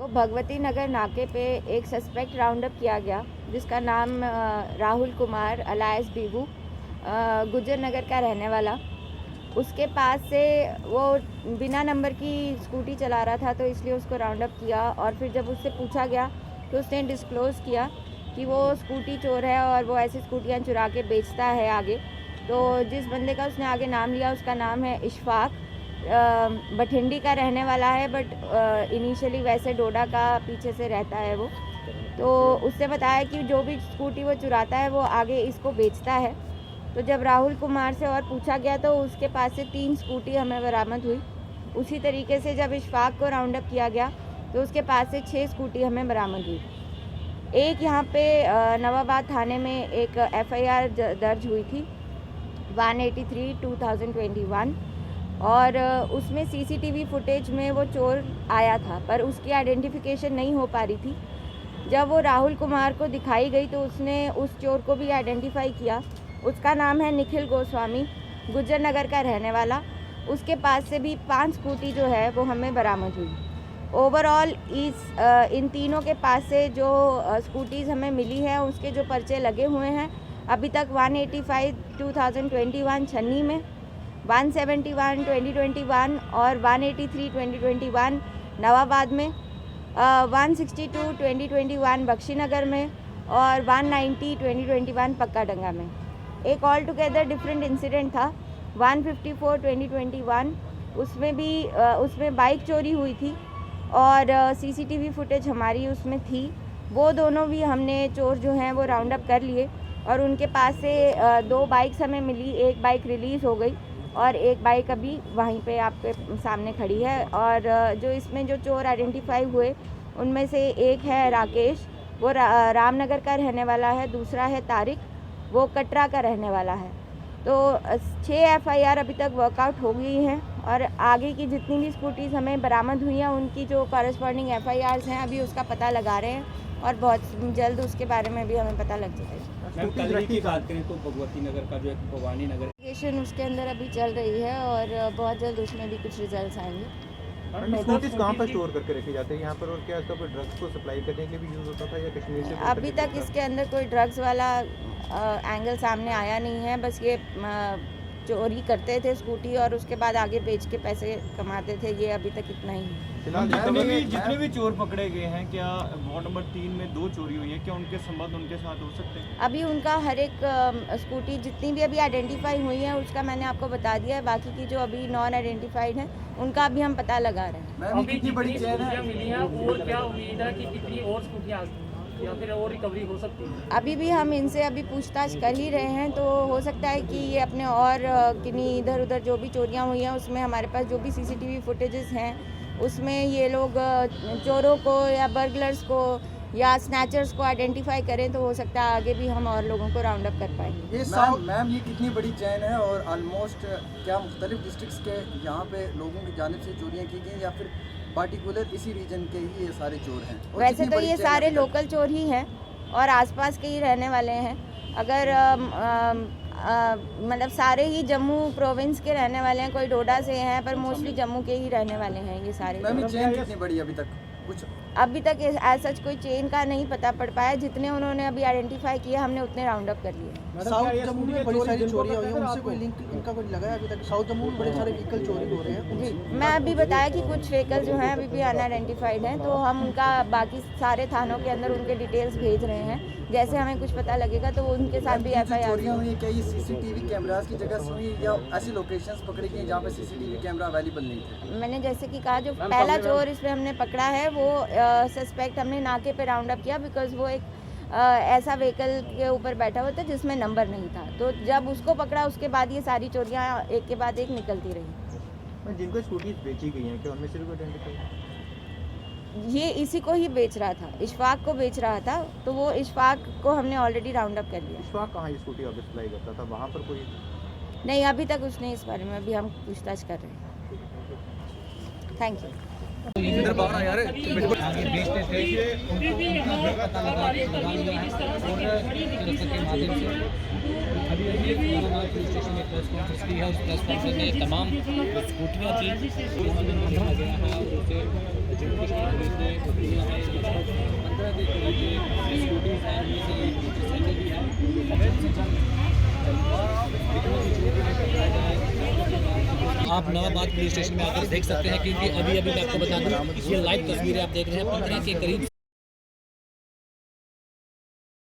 को भगवती नगर नाके पे एक सस्पेक्ट राउंड अप किया गया जिसका नाम राहुल कुमार अलायस बीबू गुजर नगर का रहने वाला। उसके पास से वो बिना नंबर की स्कूटी चला रहा था, तो इसलिए उसको राउंड अप किया। और फिर जब उससे पूछा गया तो उसने डिस्क्लोज़ किया कि वो स्कूटी चोर है और वो ऐसी स्कूटियाँ चुरा के बेचता है आगे। तो जिस बंदे का उसने आगे नाम लिया उसका नाम है इशफाक, बठिंडी का रहने वाला है, बट इनिशियली वैसे डोडा का पीछे से रहता है वो। तो उससे बताया कि जो भी स्कूटी वो चुराता है वो आगे इसको बेचता है। तो जब राहुल कुमार से और पूछा गया तो उसके पास से 3 स्कूटी हमें बरामद हुई। उसी तरीके से जब इशफाक को राउंड अप किया गया तो उसके पास से 6 स्कूटी हमें बरामद हुई। एक यहाँ पे नवाबाद थाने में एक FIR दर्ज हुई थी 183/2021, और उसमें CCTV फुटेज में वो चोर आया था, पर उसकी आइडेंटिफिकेशन नहीं हो पा रही थी। जब वो राहुल कुमार को दिखाई गई तो उसने उस चोर को भी आइडेंटिफाई किया। उसका नाम है निखिल गोस्वामी, गुजर नगर का रहने वाला। उसके पास से भी 5 स्कूटी जो है वो हमें बरामद हुई। ओवरऑल इन तीनों के पास से जो स्कूटीज़ हमें मिली हैं उसके जो पर्चे लगे हुए हैं अभी तक 185/2021 छन्नी में, 171/2021 और 183/2021 नवाबाद में, 162/2021 बख्शीनगर में और 190/2021 पक्काडंगा में। एक ऑल टुगेदर डिफरेंट इंसिडेंट था 154/2021, उसमें बाइक चोरी हुई थी और CCTV फुटेज हमारी उसमें थी। वो दोनों भी हमने चोर जो हैं वो राउंड अप कर लिए और उनके पास से 2 बाइक्स हमें मिली। एक बाइक रिलीज़ हो गई और एक बाइक अभी वहीं पे आपके सामने खड़ी है। और जो इसमें जो चोर आइडेंटिफाई हुए उनमें से एक है राकेश, वो रामनगर का रहने वाला है। दूसरा है तारिक, वो कटरा का रहने वाला है। तो 6 FIR अभी तक वर्कआउट हो गई हैं और आगे की जितनी भी स्कूटीज़ हमें बरामद हुई हैं उनकी जो कॉरस्पॉन्डिंग FIRs हैं अभी उसका पता लगा रहे हैं और बहुत जल्द उसके बारे में भी हमें पता लग जाएगा। मैम, कल की बात करें तो भगवती नगर का जो एक भवानी नगर इन्वेस्टिगेशन उसके अंदर अभी चल रही है और बहुत जल्द उसमें भी कुछ रिजल्ट्स आएंगे। स्कूटीज कहाँ पर स्टोर करके रखे जाते हैं यहाँ पर, और क्या इसका कोई ड्रग्स को सप्लाई करने के लिए भी यूज़ होता था या कश्मीर से? अभी तक इसके अंदर कोई ड्रग्स वाला एंगल सामने आया नहीं है। बस ये चोरी करते थे स्कूटी और उसके बाद आगे बेच के पैसे कमाते थे, ये अभी तक इतना ही है। जितने भी चोर पकड़े गए हैं, क्या वार्ड नंबर 3 में 2 चोरी हुई है, क्या उनके संबंध उनके साथ हो सकते हैं? अभी उनका हर एक स्कूटी जितनी भी अभी आइडेंटिफाई हुई है उसका मैंने आपको बता दिया है। बाकी की जो अभी नॉन आइडेंटिफाइड है उनका भी हम पता लगा रहे हैं। मैम, कितनी बड़ी चेन है मिली है और क्या उम्मीद है कि कितनी और स्कूटियाँ या फिर और रिकवरी हो सकती है? अभी भी हम इनसे अभी पूछताछ कर ही रहे हैं, तो हो सकता है कि ये अपने और किन्हीं इधर उधर जो भी चोरियां हुई हैं उसमें हमारे पास जो भी CCTV फुटेजेस हैं उसमें ये लोग चोरों को या बर्गलर्स को या स्नैचर्स को आइडेंटिफाई करें, तो हो सकता है आगे भी हम और लोगों को राउंड अप कर पाएंगे। ये मैम ये कितनी बड़ी चैन है और ऑलमोस्ट क्या मुख्तलिफ डिस्ट्रिक्ट्स के यहाँ पे लोगों की जानिब से चोरियाँ की गई या फिर पार्टिकुलर इसी रीजन के ही ये सारे चोर हैं? वैसे तो ये सारे लोकल चोर ही हैं और आसपास के ही रहने वाले हैं। अगर मतलब सारे ही जम्मू प्रोविंस के रहने वाले हैं, कोई डोडा से हैं, पर मोस्टली जम्मू के ही रहने वाले हैं ये सारे। मैम, चेन कितनी बड़ी अभी तक कुछ? अभी तक एज सच कोई चेन का नहीं पता पड़ पाया। जितने उन्होंने अभी आइडेंटिफाई किया हमने उतने राउंड अप कर लिए। साउथ जम्मू में बड़ी सारी चोरियां हुई हैं, उनसे कोई लिंक इनका कोई लगा है अभी तक? साउथ जम्मू में बड़े सारे व्हीकल चोरी हो रहे हैं। जी, मैं अभी बताया कि कुछ व्हीकल जो हैं अभी भी अनआइडेंटिफाइड हैं, तो हम उनका बाकी सारे थानों के अंदर उनके डिटेल्स भेज रहे हैं। जैसे हमें कुछ पता लगेगा तो उनके साथ भी FIR चोरियां हुई, क्या ये CCTV कैमरास की जगह से हुई या ऐसी लोकेशंस पकड़ी गई जहाँ पे CCTV कैमरा अवेलेबल नहीं थे? मैंने जैसे कि कहा, जो पहला चोर इसमें हमने पकड़ा है वो सस्पेक्ट हमने नाके पे राउंड अप किया बिकॉज वो एक ऐसा व्हीकल के ऊपर बैठा हुआ था जिसमें नंबर नहीं था। तो जब उसको पकड़ा उसके बाद ये सारी चोरियां एक के बाद एक निकलती रही। जिनको स्कूटीज बेची गई हैं क्या उनमें से भी कोई आइडेंटिफाई? ये इसी को ही बेच रहा था, इशफाक को बेच रहा था, तो वो इशफाक को हमने ऑलरेडी राउंड अप कर लिया। इशफाक कहाँ ये स्कूटी ऑर्डर सप्लाई करता था, वहाँ पर कोई? नहीं, अभी तक उसने इस बारे में अभी हम पूछताछ कर रहे हैं। Thank you. फिर भी यहाँ बारिश कमी हुई जिस तरह से बड़ी दिक्कत के माध्यम से अभी पुलिस स्टेशन में प्रेस कॉन्फ्रेंस की है। उस प्रेस कॉन्फ्रेंस में तमाम स्कूटियाँ थी रखा गया है और उसे जम्मू कश्मीर पुलिस ने 15 के करीब स्कूटीज हैं, उनमें से एक मोटरसाइकिल भी है। आप नवाबाद पुलिस स्टेशन में आकर देख सकते हैं, क्योंकि अभी मैं आपको बता दूं, ये लाइव तस्वीरें आप देख रहे हैं 15 के करीब